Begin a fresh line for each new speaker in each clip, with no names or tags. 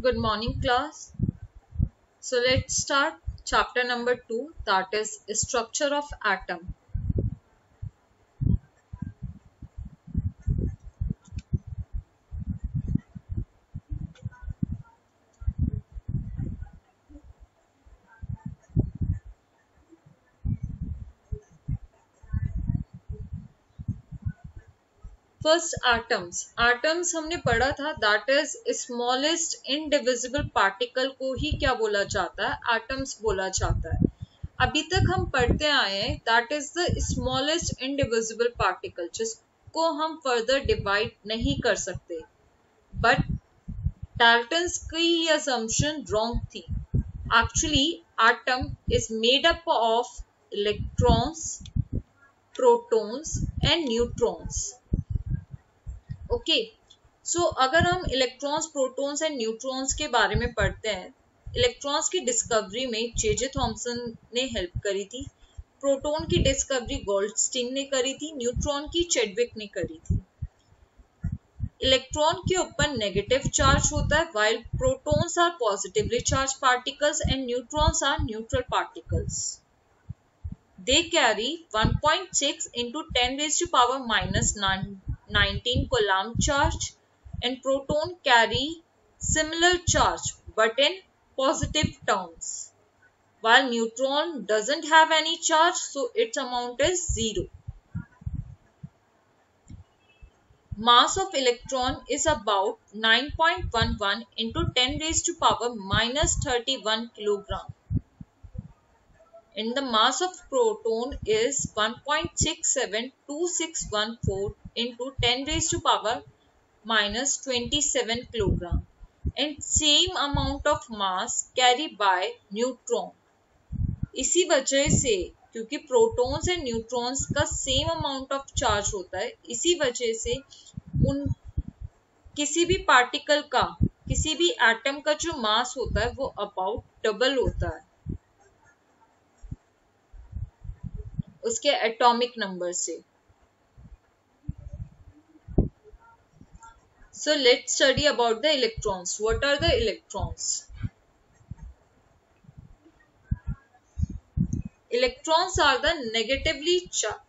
Good morning, class. So let's start chapter number 2, that is structure of atom. First, atoms. Atoms हमने पढ़ा था, that is smallest indivisible particle को ही क्या बोला जाता है? Atoms बोला जाता है. अभी तक हम पढ़ते आए हैं that is the smallest indivisible particle, जिसको हम further divide नहीं कर सकते. But Dalton's की assumption wrong थी. Actually, atom is made up of electrons, protons and neutrons. Okay. So अगर हम इलेक्ट्रॉन्स, प्रोटॉन्स एंड न्यूट्रॉन्स के बारे में पढ़ते हैं, इलेक्ट्रॉन्स की डिस्कवरी में जे थॉमसन ने हेल्प करी थी, प्रोटॉन की डिस्कवरी गोल्डस्टीन ने करी थी, न्यूट्रॉन की चेडविक ने करी थी. इलेक्ट्रॉन के ऊपर नेगेटिव चार्ज होता है, while protons are positively charged particles and neutrons are neutral particles. They carry 1.6 into 10 raised to power minus 19 coulomb charge, and proton carry similar charge but in positive terms, while neutron doesn't have any charge, so its amount is 0. Mass of electron is about 9.11 into 10 raised to power minus 31 kilogram. And the mass of proton is 1.672614 into 10 raised to power minus 27 kilogram. And same amount of mass carried by neutron. इसी वजह से, क्योंकि protons and neutrons का same amount of charge होता है, इसी वजह से उन किसी भी पार्टिकल का, किसी भी एटम का जो मास होता है वो अबाउट डबल होता है उसके एटॉमिक नंबर से. So let's study about the electrons. What are the electrons? Electrons are the negatively charged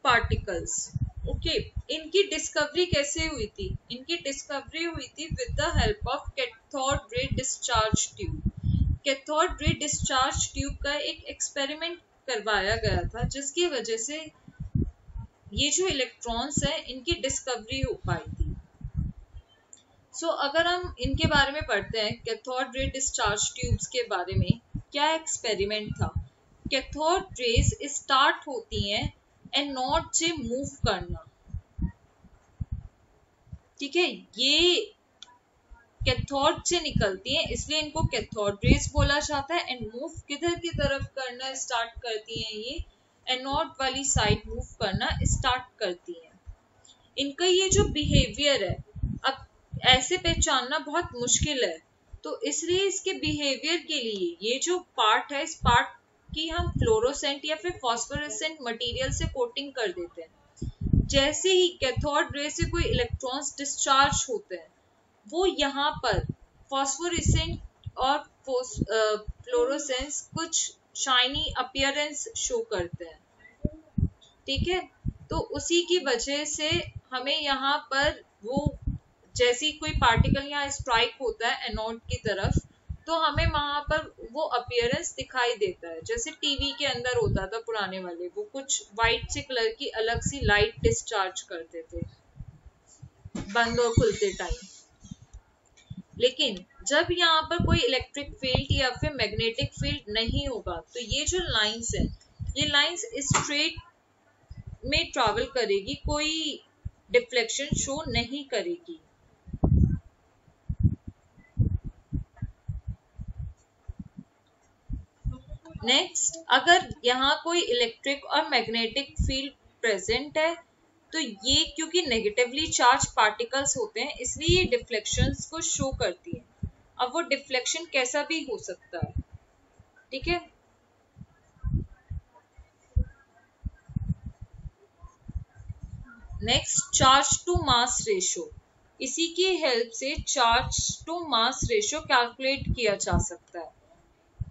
particles. Okay. इनकी डिस्कवरी कैसे हुई थी? इनकी डिस्कवरी हुई थी with the help of cathode ray discharge tube. Cathode ray discharge tube का एक experiment करवाया गया था, जिसकी वजह से ये जो इलेक्ट्रॉन्स हैं इनकी डिस्कवरी हो पाई थी. अगर हम इनके बारे में पढ़ते हैं, कैथोड रे डिस्चार्ज ट्यूब्स के बारे में, क्या एक्सपेरिमेंट था? कैथोड रेज स्टार्ट होती हैं एनोड से मूव करना. ठीक है, ये कैथोड से निकलती हैं, इसलिए इनको कैथोड रेज बोला जाता है. एंड मूव किधर की तरफ करना स्टार्ट करती हैं? ये एनोड वाली साइड मूव करना स्टार्ट करती हैं. इनका ये जो बिहेवियर है, अब ऐसे पहचानना बहुत मुश्किल है, तो इसलिए इसके बिहेवियर के लिए ये जो पार्ट है, इस पार्ट की हम फ्लोरोसेंट या फिर फॉस्फोरेसेंट मटेरियल से कोटिंग कर देते हैं. जैसे ही कैथोड रे से कोई इलेक्ट्रॉन्स डिस्चार्ज होते हैं, वो यहाँ पर फॉस्फोरेसेंट और फ्लोरोसेंस कुछ शाइनी अपीयरेंस शो करते हैं. ठीक है, तो उसी की वजह से हमें यहाँ पर वो, जैसी कोई पार्टिकल यहाँ स्ट्राइक होता है एनोड की तरफ, तो हमें वहां पर वो अपीयरेंस दिखाई देता है. जैसे टीवी के अंदर होता था पुराने वाले, वो कुछ व्हाइट से कलर की अलग सी लाइट डिस्चार्ज करते थे बंद और खुलते टाइम. लेकिन जब यहाँ पर कोई इलेक्ट्रिक फील्ड या फिर मैग्नेटिक फील्ड नहीं होगा, तो ये जो लाइंस है, ये लाइंस स्ट्रेट में ट्रैवल करेगी, कोई डिफ्लेक्शन शो नहीं करेगी. नेक्स्ट, अगर यहाँ कोई इलेक्ट्रिक और मैग्नेटिक फील्ड प्रेजेंट है, तो ये क्योंकि नेगेटिवली चार्ज पार्टिकल्स होते हैं, इसलिए ये डिफ्लेक्शंस को शो करती है. अब वो डिफ्लेक्शन कैसा भी हो सकता है. ठीक है, next, charge to mass ratio. इसी की हेल्प से charge to mass ratio calculate किया जा सकता है।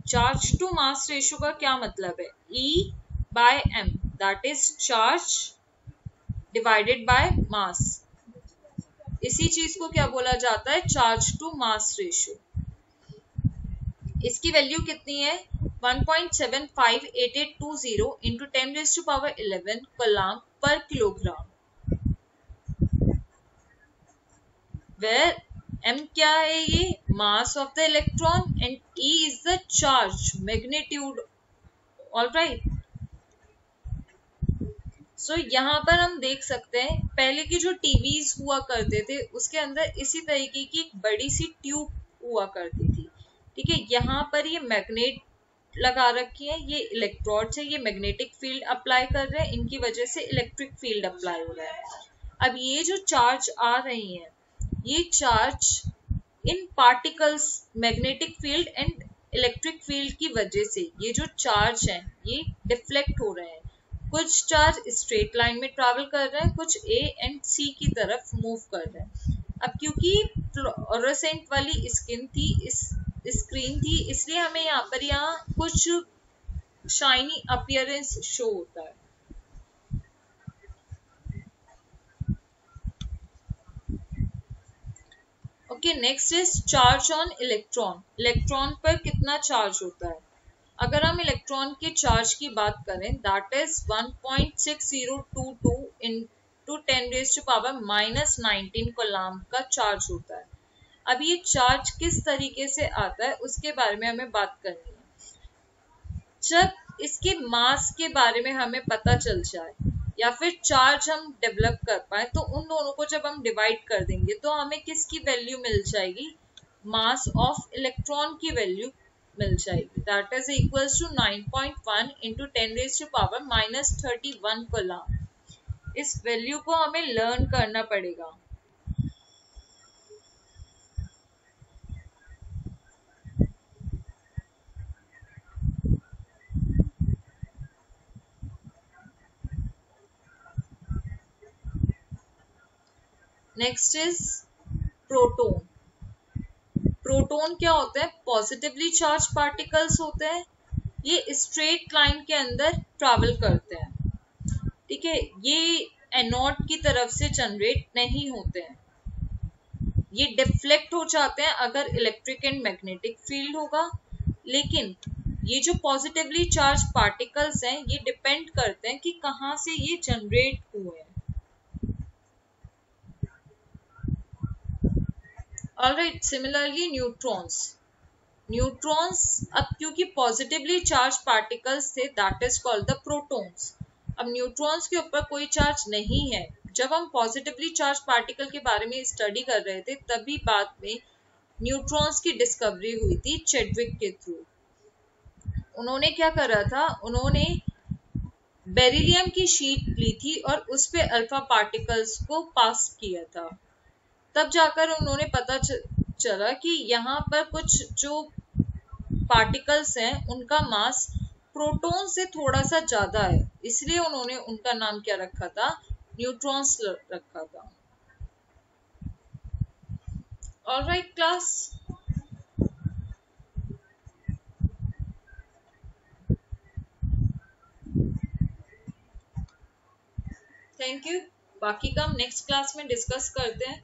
चार्ज टू मास रेशियो का क्या मतलब है? E/m, that is charge divided by mass. इसी चीज को क्या बोला जाता है? Charge to mass ratio. इसकी वैल्यू कितनी है? 1.758820 इंटू 10⁻11 कूलम्ब पर किलोग्राम, where m क्या है? ये mass of the electron and e is the charge magnitude. Alright, so यहाँ पर हम देख सकते हैं पहले की जो टीवीज हुआ करते थे उसके अंदर इसी तरीके की एक बड़ी सी ट्यूब हुआ करती थी। ठीक है, यहाँ पर ये मैग्नेट लगा रखी है, ये इलेक्ट्रोड्स है, ये मैग्नेटिक फील्ड अप्लाई कर रहे हैं, इनकी वजह से इलेक्ट्रिक फील्ड अप्लाई हो रहा है। अब ये जो चार्ज आ रही है, ये charge in particles magnetic field and electric field की वजह से ये जो चार्ज है ये डिफ्लेक्ट हो रहे हैं। कुछ चार्ज स्ट्रेट लाइन में ट्रैवल कर रहे हैं, कुछ ए एंड सी की तरफ मूव कर रहे हैं। अब क्योंकि फ्लोरोसेंट वाली स्क्रीन थी इसलिए हमें यहाँ कुछ शाइनी अपीयरेंस शो होता है। Okay, next is charge on electron. Electron पर कितना चार्ज होता है? अगर हम इलेक्ट्रॉन के चार्ज की बात करें, दैट इज 1.6022 इंटू 10⁻⁻19 कूलम्ब का चार्ज होता है। अब ये चार्ज किस तरीके से आता है उसके बारे में हमें बात करनी है। जब इसके मास के बारे में हमें पता चल जाए या फिर चार्ज हम डेवलप कर पाए तो उन दोनों को जब हम डिवाइड कर देंगे तो हमें किसकी वैल्यू मिल जाएगी? मास ऑफ इलेक्ट्रॉन की वैल्यू मिल जाएगी, that is equals to 9.1 into 10⁻31 coulomb. इस वैल्यू को हमें लर्न करना पड़ेगा। Next is proton. प्रोटॉन क्या होता है? पॉजिटिवली चार्ज पार्टिकल्स होते हैं, ये स्ट्रेट लाइन के अंदर ट्रैवल करते हैं। ठीक है, ये एनोड की तरफ से जनरेट नहीं होते हैं, ये डिफ्लेक्ट हो जाते हैं अगर इलेक्ट्रिक एंड मैग्नेटिक फील्ड होगा। लेकिन ये जो पॉजिटिवली चार्ज पार्टिकल्स हैं ये डिपेंड करते हैं कि कहाँ से ये जनरेट हुए हैं। Alright, similarly neutrons. न्यूट्रॉन्स अब क्योंकि पॉजिटिवली चार्ज पार्टिकल्स थे, that is called the protons. अब न्यूट्रॉन्स के ऊपर कोई चार्ज नहीं है। जब हम पॉजिटिवली चार्ज पार्टिकल के बारे में स्टडी कर रहे थे तभी बाद में न्यूट्रॉन्स की डिस्कवरी हुई थी चैडविक के थ्रू। उन्होंने क्या करा था? उन्होंने बेरिलियम की शीट ली थी और उस पे अल्फा पार्टिकल्स को पास किया था। तब जाकर उन्होंने पता चला कि यहाँ पर कुछ जो पार्टिकल्स हैं उनका मास प्रोटॉन से थोड़ा सा ज्यादा है, इसलिए उन्होंने उनका नाम क्या रखा था? न्यूट्रॉन्स रखा था। Alright class, thank you. बाकी का हम नेक्स्ट क्लास में डिस्कस करते हैं।